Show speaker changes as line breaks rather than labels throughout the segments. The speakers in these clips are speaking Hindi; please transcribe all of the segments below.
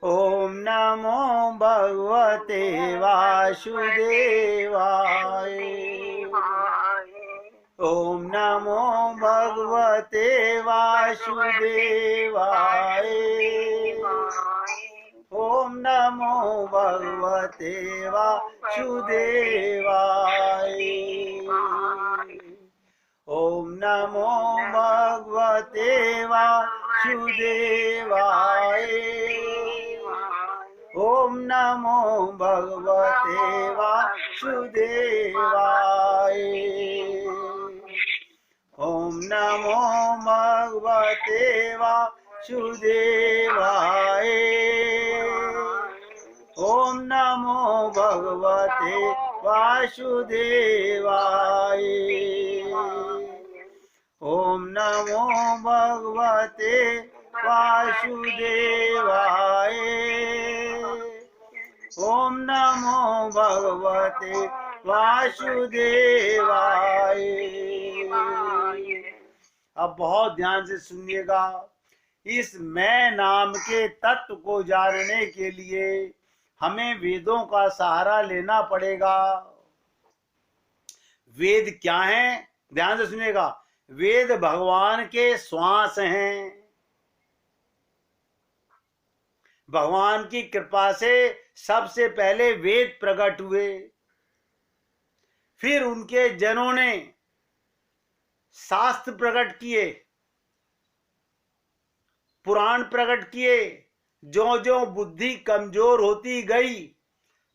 ओम नमो भगवते वासुदेवाय। ओम नमो भगवते वासुदेवाय। ओम नमो भगवते वासुदेवाय। ओम नमो भगवते वासुदेवाय। ओम नमो भगवते वासुदेवाय। ओम नमो भगवते वासुदेवाय। ओम नमो भगवते वासुदेवाय। ओम नमो भगवते वासुदेवाय। ओम नमो भगवते वासुदेवाय। अब बहुत ध्यान से सुनिएगा। इस मैं नाम के तत्व को जानने के लिए हमें वेदों का सहारा लेना पड़ेगा। वेद क्या है? ध्यान से सुनिएगा। वेद भगवान के श्वास हैं। भगवान की कृपा से सबसे पहले वेद प्रकट हुए, फिर उनके जनों ने शास्त्र प्रकट किए, पुराण प्रकट किए। जो जो बुद्धि कमजोर होती गई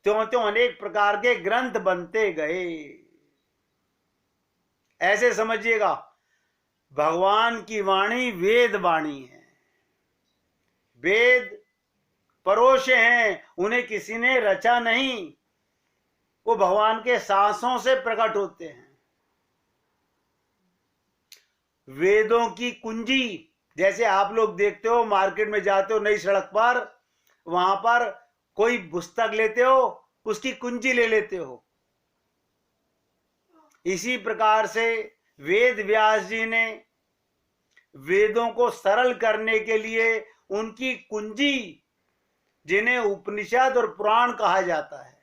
त्यों त्यों अनेक प्रकार के ग्रंथ बनते गए। ऐसे समझिएगा, भगवान की वाणी वेद वाणी है। वेद परोसे हैं, उन्हें किसी ने रचा नहीं। वो भगवान के सांसों से प्रकट होते हैं। वेदों की कुंजी, जैसे आप लोग देखते हो मार्केट में जाते हो नई सड़क पर, वहां पर कोई पुस्तक लेते हो, उसकी कुंजी ले लेते हो। इसी प्रकार से वेद व्यास जी ने वेदों को सरल करने के लिए उनकी कुंजी, जिन्हें उपनिषद और पुराण कहा जाता है,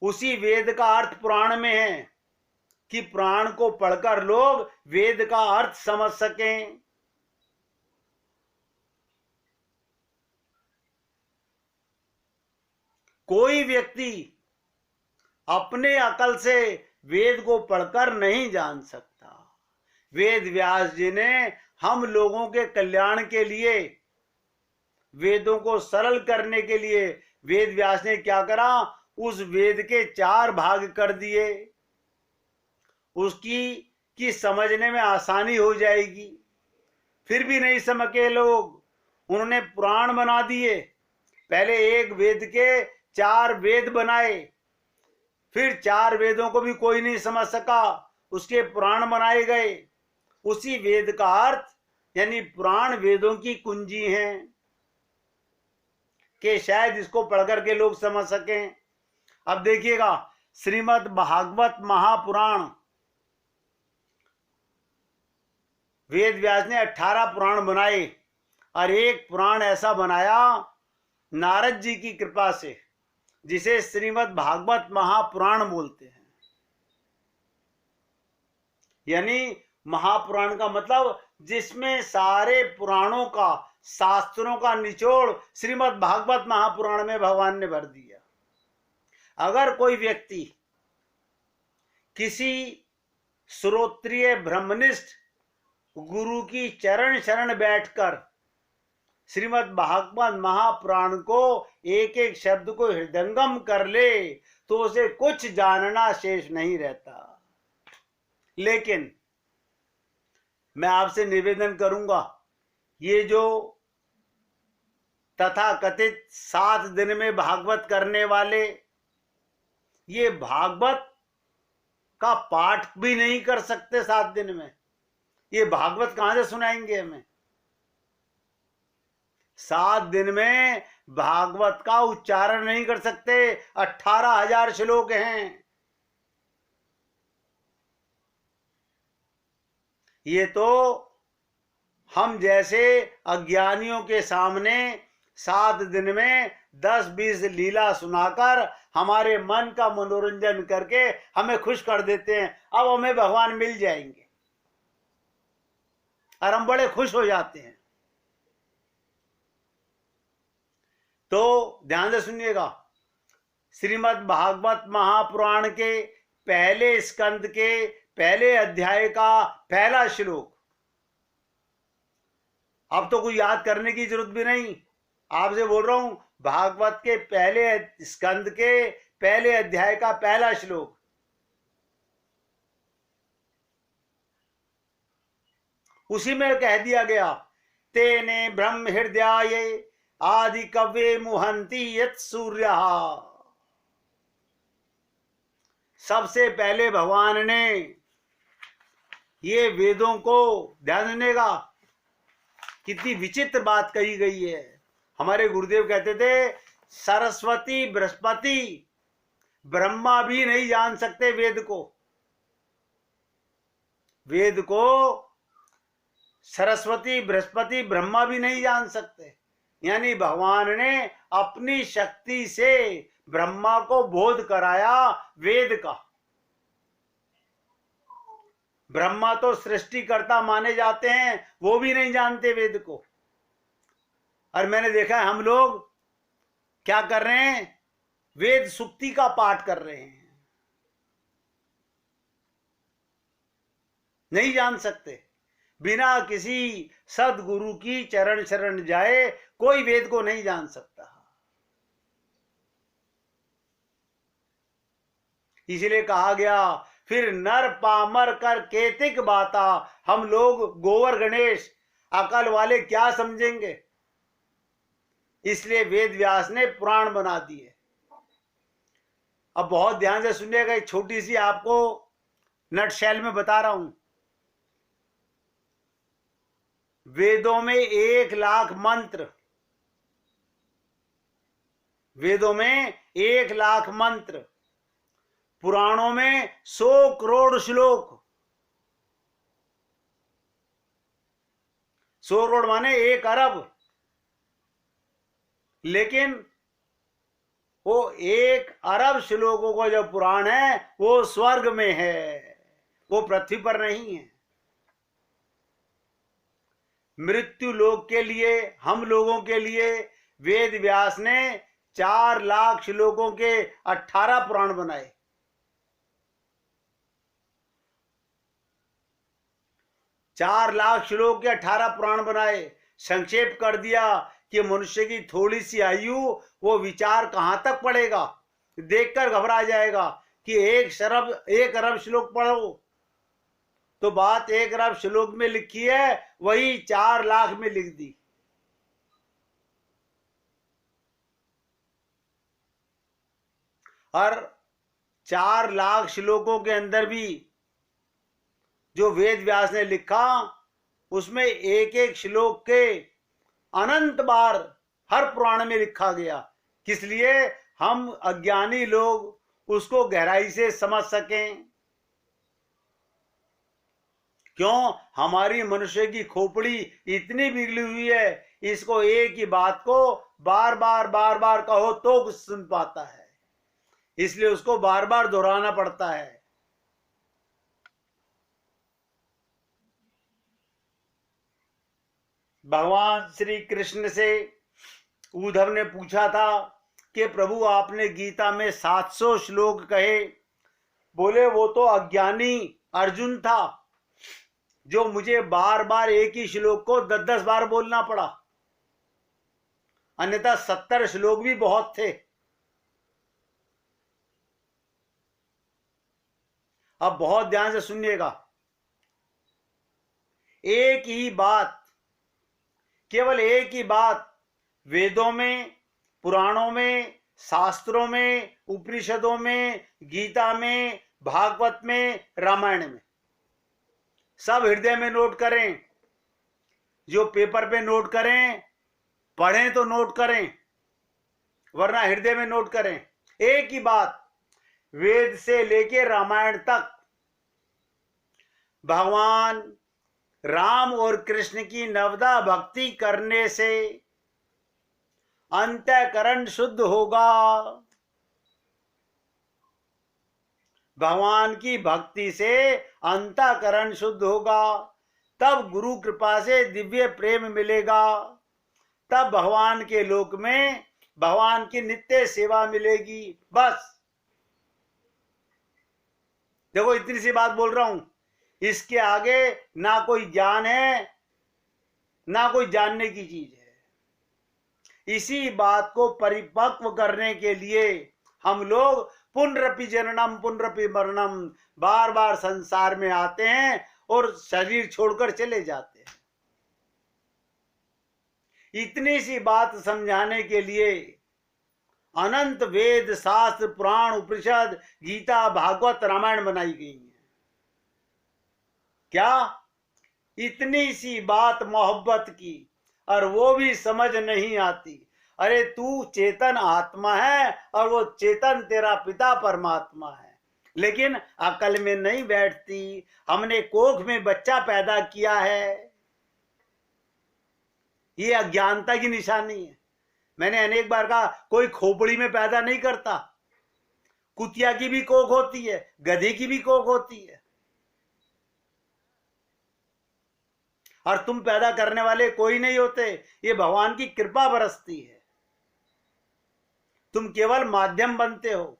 उसी वेद का अर्थ पुराण में है कि पुराण को पढ़कर लोग वेद का अर्थ समझ सकें। कोई व्यक्ति अपने अकल से वेद को पढ़कर नहीं जान सकता। वेद व्यास जी ने हम लोगों के कल्याण के लिए, वेदों को सरल करने के लिए, वेद व्यास ने क्या करा? उस वेद के 4 भाग कर दिए। उसकी कि समझने में आसानी हो जाएगी। फिर भी नहीं समझे लोग, उन्होंने पुराण बना दिए। पहले एक वेद के 4 वेद बनाए, फिर 4 वेदों को भी कोई नहीं समझ सका, उसके पुराण बनाए गए। उसी वेद का अर्थ यानी पुराण वेदों की कुंजी हैं कि शायद इसको पढ़कर के लोग समझ सकें। अब देखिएगा, श्रीमद् भागवत महापुराण, वेद व्यास ने 18 पुराण बनाए और एक पुराण ऐसा बनाया नारद जी की कृपा से, जिसे श्रीमद् भागवत महापुराण बोलते हैं। यानी महापुराण का मतलब जिसमें सारे पुराणों का, शास्त्रों का निचोड़ श्रीमद् भागवत महापुराण में भगवान ने भर दिया। अगर कोई व्यक्ति किसी श्रोत्रिय ब्रह्मनिष्ठ गुरु की चरण शरण बैठकर श्रीमद् भागवत महापुराण को एक एक शब्द को हृदयंगम कर ले तो उसे कुछ जानना शेष नहीं रहता। लेकिन मैं आपसे निवेदन करूंगा, ये जो तथा कथित 7 दिन में भागवत करने वाले, ये भागवत का पाठ भी नहीं कर सकते 7 दिन में। ये भागवत कहां से सुनाएंगे हमें? 7 दिन में भागवत का उच्चारण नहीं कर सकते। 18,000 श्लोक हैं। ये तो हम जैसे अज्ञानियों के सामने 7 दिन में 10-20 लीला सुनाकर हमारे मन का मनोरंजन करके हमें खुश कर देते हैं। अब हमें भगवान मिल जाएंगे और हम बड़े खुश हो जाते हैं। तो ध्यान से सुनिएगा, श्रीमद् भागवत महापुराण के पहले स्कंद के पहले अध्याय का पहला श्लोक। अब तो कोई याद करने की जरूरत भी नहीं, आपसे बोल रहा हूं, भागवत के पहले स्कंद के पहले अध्याय का पहला श्लोक। उसी में कह दिया गया, तेने ब्रह्म हृदयाय आदि कव्ये मुहंति यत् सूर्य। सबसे पहले भगवान ने ये वेदों को, ध्यान देनेगा कितनी विचित्र बात कही गई है। हमारे गुरुदेव कहते थे, सरस्वती बृहस्पति ब्रह्मा भी नहीं जान सकते वेद को। वेद को सरस्वती बृहस्पति ब्रह्मा भी नहीं जान सकते। यानी भगवान ने अपनी शक्ति से ब्रह्मा को बोध कराया वेद का। ब्रह्मा तो सृष्टिकर्ता माने जाते हैं, वो भी नहीं जानते वेद को। और मैंने देखा है हम लोग क्या कर रहे हैं, वेद सुक्ति का पाठ कर रहे हैं, नहीं जान सकते। बिना किसी सदगुरु की चरण शरण जाए कोई वेद को नहीं जान सकता। इसलिए कहा गया, फिर नर पामर कर केतिक बाता। हम लोग गोवर गणेश अकल वाले क्या समझेंगे, इसलिए वेद व्यास ने पुराण बना दिए। अब बहुत ध्यान से सुनिएगा, एक छोटी सी आपको नटशेल में बता रहा हूं। वेदों में 1 लाख मंत्र, वेदों में 1 लाख मंत्र, पुराणों में 100 करोड़ श्लोक। 100 करोड़ माने 1 अरब। लेकिन वो 1 अरब श्लोकों का जो पुराण है वो स्वर्ग में है, वो पृथ्वी पर नहीं है। मृत्यु लोक के लिए, हम लोगों के लिए वेद व्यास ने 4 लाख श्लोकों के 18 पुराण बनाए। 4 लाख श्लोक के 18 पुराण बनाए। संक्षेप कर दिया कि मनुष्य की थोड़ी सी आयु, वो विचार कहां तक पड़ेगा, देखकर घबरा जाएगा कि 1 अरब श्लोक पढ़ो। तो बात 1 अरब श्लोक में लिखी है, वही 4 लाख में लिख दी। और 4 लाख श्लोकों के अंदर भी जो वेद व्यास ने लिखा, उसमें एक एक श्लोक के अनंत बार हर पुराण में लिखा गया। किस लिए? हम अज्ञानी लोग उसको गहराई से समझ सकें। क्यों? हमारी मनुष्य की खोपड़ी इतनी बिगड़ी हुई है, इसको एक ही बात को बार बार कहो तो कुछ सुन पाता है, इसलिए उसको बार बार दोहराना पड़ता है। भगवान श्री कृष्ण से उद्धव ने पूछा था कि प्रभु आपने गीता में 700 श्लोक कहे। बोले वो तो अज्ञानी अर्जुन था, जो मुझे बार बार एक ही श्लोक को 10-10 बार बोलना पड़ा, अन्यथा 70 श्लोक भी बहुत थे। अब बहुत ध्यान से सुनिएगा, एक ही बात, केवल एक ही बात वेदों में, पुराणों में, शास्त्रों में, उपनिषदों में, गीता में, भागवत में, रामायण में, सब हृदय में नोट करें। जो पेपर पे नोट करें, पढ़ें तो नोट करें, वरना हृदय में नोट करें। एक ही बात, वेद से लेके रामायण तक भगवान राम और कृष्ण की नवदा भक्ति करने से अंतःकरण शुद्ध होगा। भगवान की भक्ति से अंतःकरण शुद्ध होगा, तब गुरु कृपा से दिव्य प्रेम मिलेगा, तब भगवान के लोक में भगवान की नित्य सेवा मिलेगी। बस देखो, इतनी सी बात बोल रहा हूं, इसके आगे ना कोई ज्ञान है ना कोई जानने की चीज है। इसी बात को परिपक्व करने के लिए हम लोग पुनरपि जननम पुनरपि मरणम, बार बार संसार में आते हैं और शरीर छोड़कर चले जाते हैं। इतनी सी बात समझाने के लिए अनंत वेद शास्त्र पुराण उपनिषद गीता भागवत रामायण बनाई गई है। क्या इतनी सी बात मोहब्बत की, और वो भी समझ नहीं आती। अरे तू चेतन आत्मा है और वो चेतन तेरा पिता परमात्मा है, लेकिन अकल में नहीं बैठती। हमने कोख में बच्चा पैदा किया है, ये अज्ञानता की निशानी है। मैंने अनेक बार कहा, कोई खोपड़ी में पैदा नहीं करता। कुतिया की भी कोख होती है, गधे की भी कोख होती है, और तुम पैदा करने वाले कोई नहीं होते। ये भगवान की कृपा बरसती है, तुम केवल माध्यम बनते हो।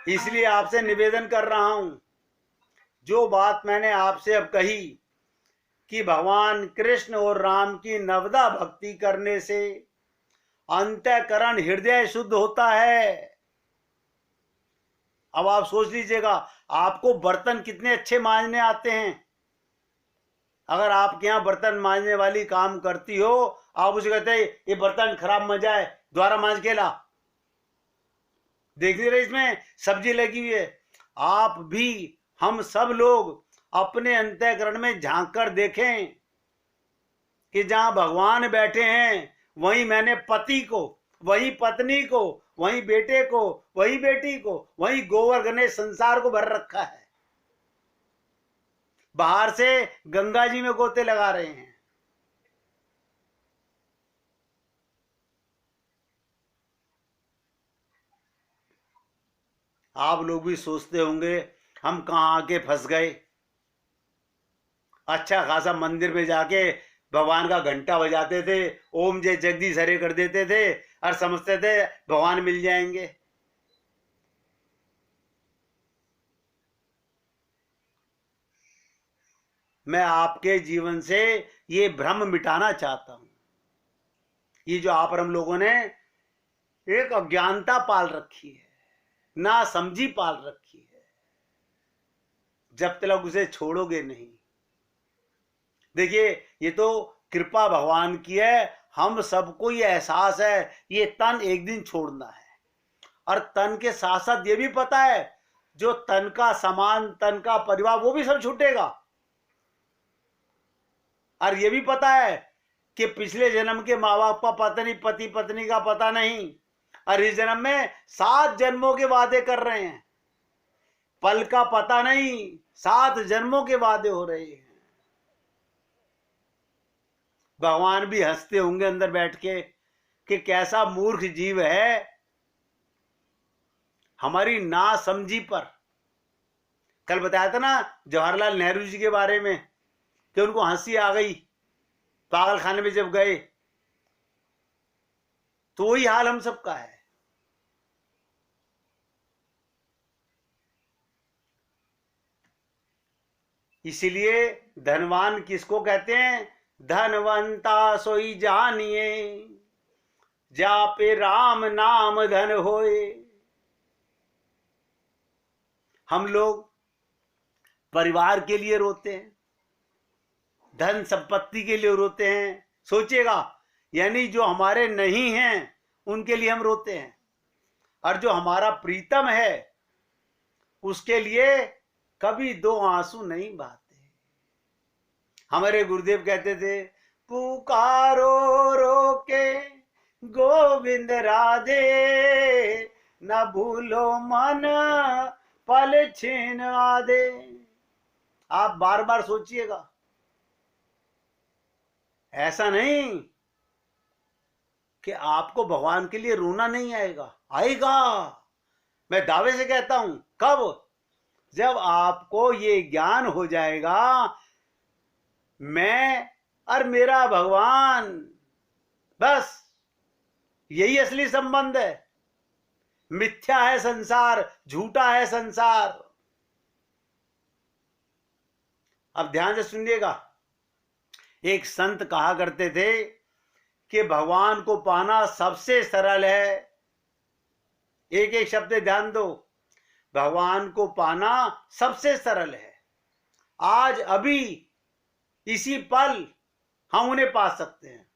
इसलिए आपसे निवेदन कर रहा हूं, जो बात मैंने आपसे अब कही कि भगवान कृष्ण और राम की नवदा भक्ति करने से अंतःकरण हृदय शुद्ध होता है। अब आप सोच लीजिएगा, आपको बर्तन कितने अच्छे मांजने आते हैं। अगर आपके यहां बर्तन मांजने वाली काम करती हो, आप उसे कहते हैं ये बर्तन खराब मजा है, दोबारा मांज के ला। देख रहे, इसमें सब्जी लगी हुई है। आप भी, हम सब लोग अपने अंतःकरण में झांक कर देखें कि जहां भगवान बैठे हैं, वहीं मैंने पति को, वही पत्नी को, वही बेटे को, वही बेटी को, वही गोवर्धन ने संसार को भर रखा है। बाहर से गंगा जी में गोते लगा रहे हैं। आप लोग भी सोचते होंगे हम कहां आके फंस गए। अच्छा खासा मंदिर में जाके भगवान का घंटा बजाते थे, ओम जय जगदीश हरे कर देते थे और समझते थे भगवान मिल जाएंगे। मैं आपके जीवन से ये भ्रम मिटाना चाहता हूं। ये जो आप और हम लोगों ने एक अज्ञानता पाल रखी है, ना समझी पाल रखी है, जब तक उसे छोड़ोगे नहीं। देखिए, ये तो कृपा भगवान की है। हम सबको ये एहसास है, ये तन एक दिन छोड़ना है, और तन के साथ साथ ये भी पता है, जो तन का सामान, तन का परिवार, वो भी सब छूटेगा। और ये भी पता है कि पिछले जन्म के माँ बाप का पता नहीं, पति पत्नी का पता नहीं, और इस जन्म में 7 जन्मों के वादे कर रहे हैं। पल का पता नहीं, 7 जन्मों के वादे हो रहे हैं। भगवान भी हंसते होंगे अंदर बैठ के कि कैसा मूर्ख जीव है। हमारी ना समझी पर, कल बताया था ना जवाहरलाल नेहरू जी के बारे में कि उनको हंसी आ गई पागल खाने में जब गए, तो वही हाल हम सबका है। इसीलिए धनवान किसको कहते हैं? धनवंता सोई जानिए, जापे राम नाम धन होए। हम लोग परिवार के लिए रोते हैं, धन संपत्ति के लिए रोते हैं। सोचिएगा, यानी जो हमारे नहीं हैं उनके लिए हम रोते हैं, और जो हमारा प्रीतम है उसके लिए कभी 2 आंसू नहीं बहाते। हमारे गुरुदेव कहते थे, पुकारो रो के गोविंद राधे, न भूलो मन पल छीन आदे। आप बार बार सोचिएगा, ऐसा नहीं कि आपको भगवान के लिए रोना नहीं आएगा, आएगा। मैं दावे से कहता हूं। कब? जब आपको ये ज्ञान हो जाएगा, मैं और मेरा भगवान, बस यही असली संबंध है। मिथ्या है संसार, झूठा है संसार। अब ध्यान से सुनिएगा। एक संत कहा करते थे कि भगवान को पाना सबसे सरल है। एक एक शब्द ध्यान दो। भगवान को पाना सबसे सरल है। आज अभी इसी पल हम उन्हें पा सकते हैं।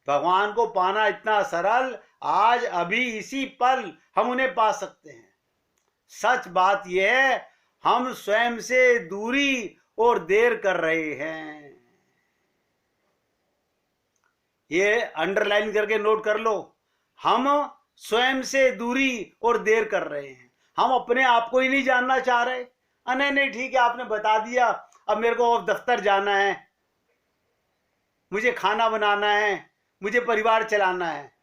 भगवान को पाना इतना सरल, आज अभी इसी पल हम उन्हें पा सकते हैं। सच बात यह है, हम स्वयं से दूरी और देर कर रहे हैं। ये अंडरलाइन करके नोट कर लो। हम स्वयं से दूरी और देर कर रहे हैं। हम अपने आप को ही नहीं जानना चाह रहे। नहीं नहीं, ठीक है, आपने बता दिया, अब मेरे को दफ्तर जाना है, मुझे खाना बनाना है, मुझे परिवार चलाना है।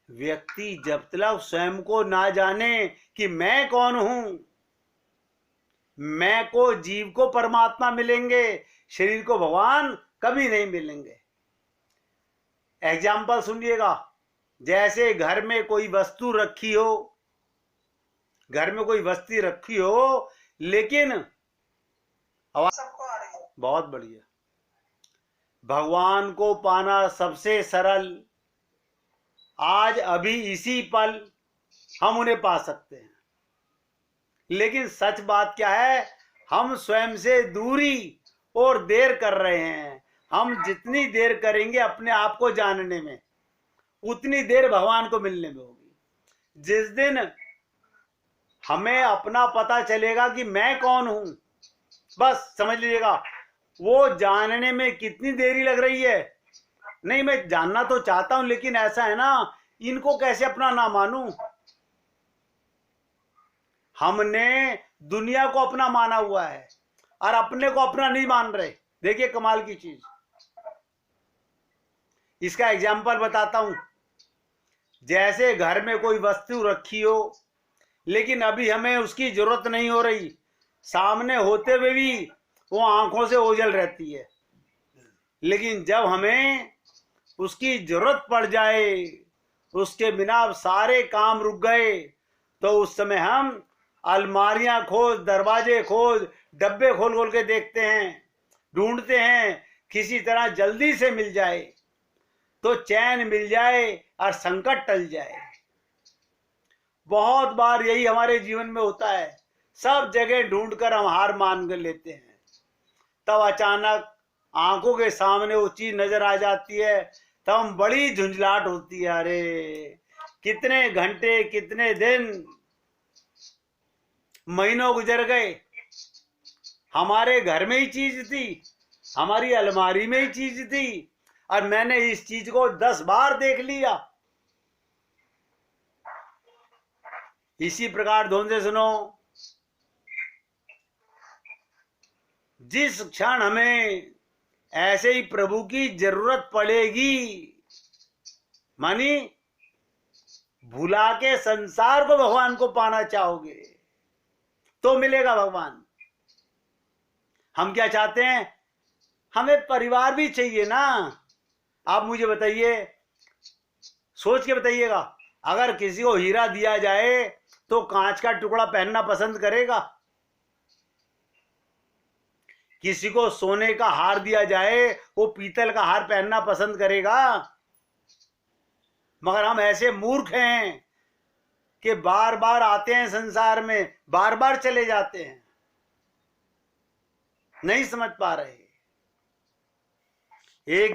व्यक्ति जब तक स्वयं को ना जाने कि मैं कौन हूं, मैं को जीव को परमात्मा मिलेंगे, शरीर को भगवान कभी नहीं मिलेंगे। एग्जाम्पल सुनिएगा। जैसे घर में कोई वस्तु रखी हो, घर में कोई वस्तु रखी हो, लेकिन आवाज सबको आ रही है, बहुत बढ़िया। भगवान को पाना सबसे सरल, आज अभी इसी पल हम उन्हें पा सकते हैं। लेकिन सच बात क्या है, हम स्वयं से दूरी और देर कर रहे हैं। हम जितनी देर करेंगे अपने आप को जानने में, उतनी देर भगवान को मिलने में होगी। जिस दिन हमें अपना पता चलेगा कि मैं कौन हूं, बस समझ लीजिएगा, वो जानने में कितनी देरी लग रही है। नहीं, मैं जानना तो चाहता हूं, लेकिन ऐसा है ना, इनको कैसे अपना ना मानूं। हमने दुनिया को अपना माना हुआ है और अपने को अपना नहीं मान रहे। देखिए कमाल की चीज। इसका एग्जाम्पल बताता हूं। जैसे घर में कोई वस्तु रखी हो, लेकिन अभी हमें उसकी जरूरत नहीं हो रही, सामने होते हुए भी वो आंखों से ओझल रहती है। लेकिन जब हमें उसकी जरूरत पड़ जाए, उसके बिना सारे काम रुक गए, तो उस समय हम अलमारियां खोज, दरवाजे खोज, डब्बे खोल खोल के देखते हैं, ढूंढते हैं, किसी तरह जल्दी से मिल जाए तो चैन मिल जाए और संकट टल जाए। बहुत बार यही हमारे जीवन में होता है। सब जगह ढूंढकर हम हार मान कर लेते हैं, तब अचानक आंखों के सामने वो चीज नजर आ जाती है, तब हम बड़ी झुंझलाहट होती है। अरे कितने घंटे, कितने दिन, महीनों गुजर गए, हमारे घर में ही चीज थी, हमारी अलमारी में ही चीज थी, और मैंने इस चीज को 10 बार देख लिया। इसी प्रकार ध्यान से सुनो। जिस क्षण हमें ऐसे ही प्रभु की जरूरत पड़ेगी, मानी भुला के संसार को भगवान को पाना चाहोगे तो मिलेगा भगवान। हम क्या चाहते हैं? हमें परिवार भी चाहिए ना। आप मुझे बताइए, सोच के बताइएगा, अगर किसी को हीरा दिया जाए तो कांच का टुकड़ा पहनना पसंद करेगा? किसी को सोने का हार दिया जाए, वो पीतल का हार पहनना पसंद करेगा? मगर हम ऐसे मूर्ख हैं कि बार बार आते हैं संसार में, बार बार चले जाते हैं, नहीं समझ पा रहे। एक